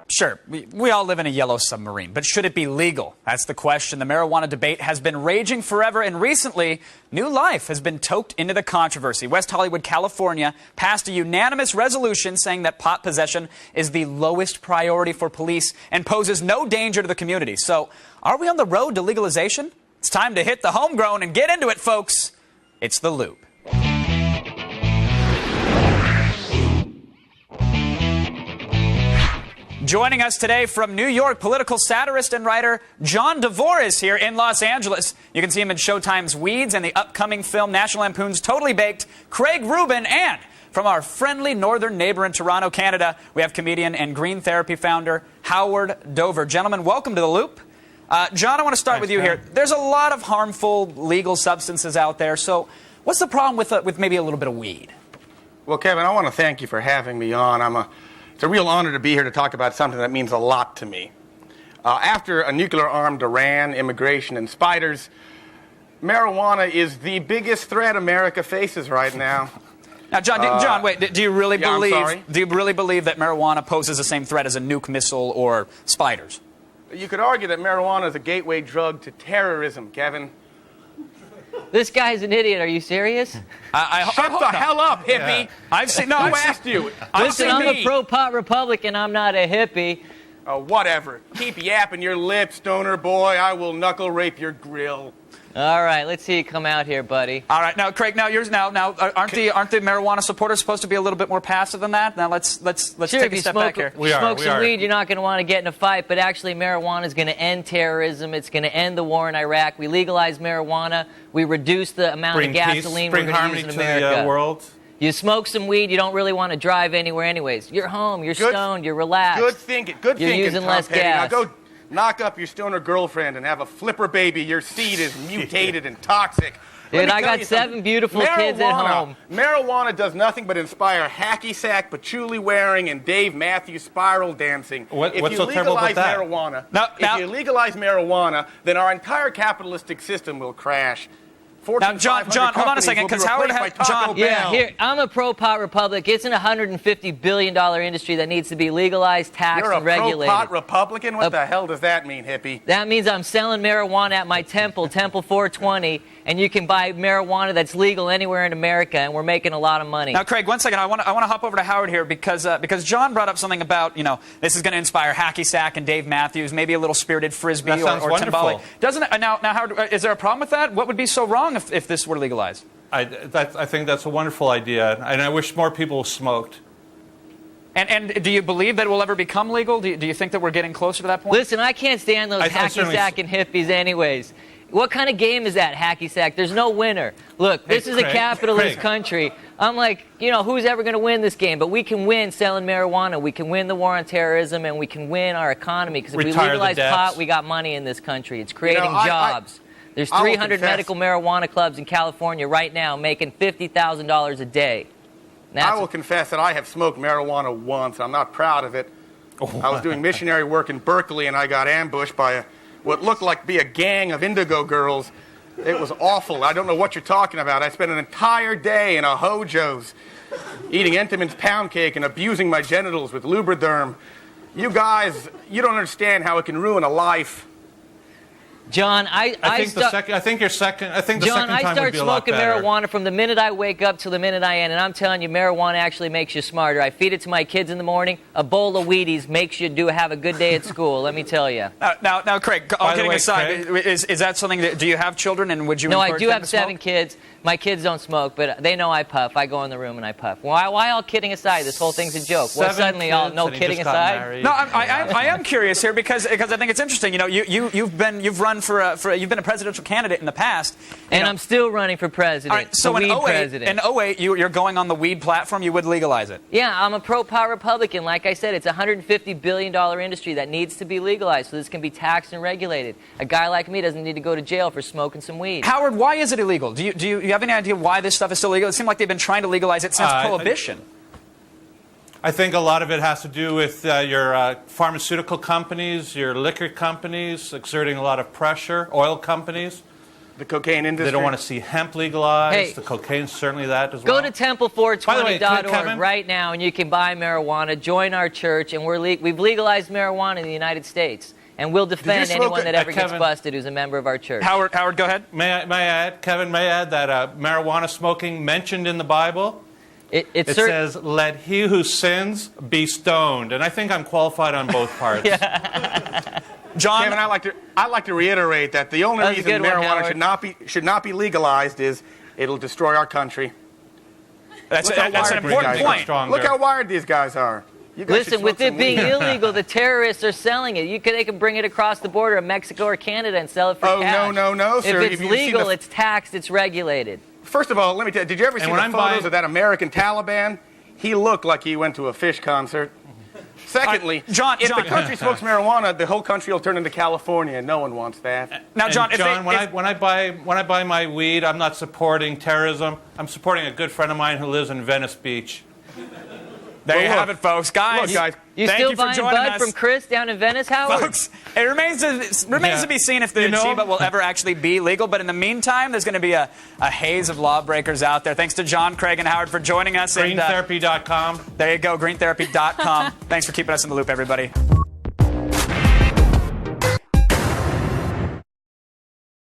Sure, we all live in a yellow submarine, but should it be legal? That's the question. The marijuana debate has been raging forever, and recently, new life has been toked into the controversy. West Hollywood, California, passed a unanimous resolution saying that pot possession is the lowest priority for police and poses no danger to the community. So, are we on the road to legalization? It's time to hit the homegrown and get into it, folks. It's The Loop. Joining us today from New York, political satirist and writer John DeVore is here in Los Angeles. You can see him in Showtime's Weeds and the upcoming film National Lampoon's Totally Baked, Craig Rubin. And from our friendly northern neighbor in Toronto, Canada, we have comedian and green therapy founder Howard Dover. Gentlemen, welcome to The Loop. John, I want to start with you here. There's a lot of harmful legal substances out there, so what's the problem with maybe a little bit of weed? Well, Kevin, I want to thank you for having me on. It's a real honor to be here to talk about something that means a lot to me. After a nuclear-armed Iran, immigration, and spiders, marijuana is the biggest threat America faces right now. Now, John, wait. Do you really believe? I'm Do you really believe that marijuana poses the same threat as a nuke missile or spiders? You could argue that marijuana is a gateway drug to terrorism, Kevin. This guy's an idiot. Are you serious? Shut the hell up, hippie. Yeah. Who asked you? Listen, I'm a pro-pot Republican. I'm not a hippie. Whatever. Keep yapping your lips, stoner boy. I will knuckle rape your grill. All right, let's see you come out here, buddy. All right, now, Craig. Now, aren't the marijuana supporters supposed to be a little bit more passive than that? Now, let's take a step back here. Smoke some weed, you're not going to want to get in a fight. But actually, marijuana is going to end terrorism. It's going to end the war in Iraq. We legalize marijuana. We reduce the amount of gasoline we're going to use in America. To the world. You smoke some weed, you don't really want to drive anywhere, anyways. You're home. You're stoned. You're relaxed. Good thinking. You're using less gas. Now go knock up your stoner girlfriend and have a flipper baby. Your seed is mutated and toxic. Dude, I got 7 beautiful kids at home. Marijuana does nothing but inspire hacky sack, patchouli wearing, and Dave Matthews spiral dancing. What's so terrible about that? If you legalize marijuana, then our entire capitalistic system will crash. Now, John, hold on a second, because Howard has John. Yeah, here I'm a pro-pot Republic. It's an $150 billion industry that needs to be legalized, taxed, and regulated. You're a pro-pot Republican? What the hell does that mean, hippie? That means I'm selling marijuana at my temple, Temple 420, and you can buy marijuana that's legal anywhere in America, and we're making a lot of money. Now, Craig, one second. I want to hop over to Howard here because John brought up something about this is going to inspire hacky sack and Dave Matthews, maybe a little spirited frisbee or timbale. Doesn't it? Now, Howard, is there a problem with that? What would be so wrong if this were legalized? I think that's a wonderful idea, and I wish more people smoked. And do you believe that it will ever become legal? Do you think that we're getting closer to that point? Listen, I can't stand those hacky sack and hippies anyways. What kind of game is that, hacky sack? There's no winner. Look, this is a capitalist country. I'm like, who's ever going to win this game? But we can win selling marijuana. We can win the war on terrorism, and we can win our economy. Because if we legalize pot, we got money in this country. It's creating jobs. There's 300 medical marijuana clubs in California right now making $50,000 a day. I will confess that I have smoked marijuana once. I'm not proud of it. I was doing missionary work in Berkeley, and I got ambushed by what looked like to be a gang of indigo girls. It was awful. I don't know what you're talking about. I spent an entire day in a Hojo's eating Entenmann's pound cake and abusing my genitals with Lubriderm. You guys, you don't understand how it can ruin a life. John, I think the second time would be a lot better. John, I start smoking marijuana from the minute I wake up till the minute I end, and I'm telling you, marijuana actually makes you smarter. I feed it to my kids in the morning. A bowl of Wheaties makes you have a good day at school. Let me tell you. Now, Craig, all kidding aside, is that something that? Do you have children, and would you? No, I do have 7 kids. My kids don't smoke, but they know I puff. I go in the room and I puff. Why all kidding aside? This whole thing's a joke. Well, suddenly all no kidding aside. No, I am curious here because I think it's interesting. You've been a presidential candidate in the past, and I'm still running for president. Right, so in 08, you're going on the weed platform. You would legalize it. Yeah, I'm a pro-pot Republican. Like I said, it's a $150 billion industry that needs to be legalized so this can be taxed and regulated. A guy like me doesn't need to go to jail for smoking some weed. Howard, why is it illegal? Do you have any idea why this stuff is still illegal? It seems like they've been trying to legalize it since Prohibition. I think a lot of it has to do with your pharmaceutical companies, your liquor companies exerting a lot of pressure, oil companies. the cocaine industry. They don't want to see hemp legalized. Hey. The cocaine's certainly that as well. Go to temple420.org Kevin? right now, and you can buy marijuana. Join our church, and we've legalized marijuana in the United States, and we'll defend anyone that ever gets Kevin? busted who's a member of our church. Howard, go ahead. May I add, Kevin, may I add that marijuana smoking mentioned in the Bible, it says, let he who sins be stoned. And I think I'm qualified on both parts. John, Kevin, I'd like to reiterate that the only reason marijuana should not be legalized is it'll destroy our country. That's an important point. Look how wired these guys are. You guys Listen, with it being illegal, the terrorists are selling it. They can bring it across the border of Mexico or Canada and sell it for cash. No, sir. If it's legal, it's taxed, it's regulated. First of all, let me tell you, did you ever see the photos of that American Taliban? He looked like he went to a Fish concert. Secondly, John, if the country smokes marijuana, the whole country will turn into California, and no one wants that. Now, John, when I buy my weed, I'm not supporting terrorism. I'm supporting a good friend of mine who lives in Venice Beach. There you have it, folks. Guys, You thank still you for buying joining bud us. from Chris down in Venice, Howard? Folks, it remains to be seen if the Chiba will ever actually be legal. But in the meantime, there's going to be a haze of lawbreakers out there. Thanks to John, Craig, and Howard for joining us. Greentherapy.com. There you go, greentherapy.com. Thanks for keeping us in the loop, everybody.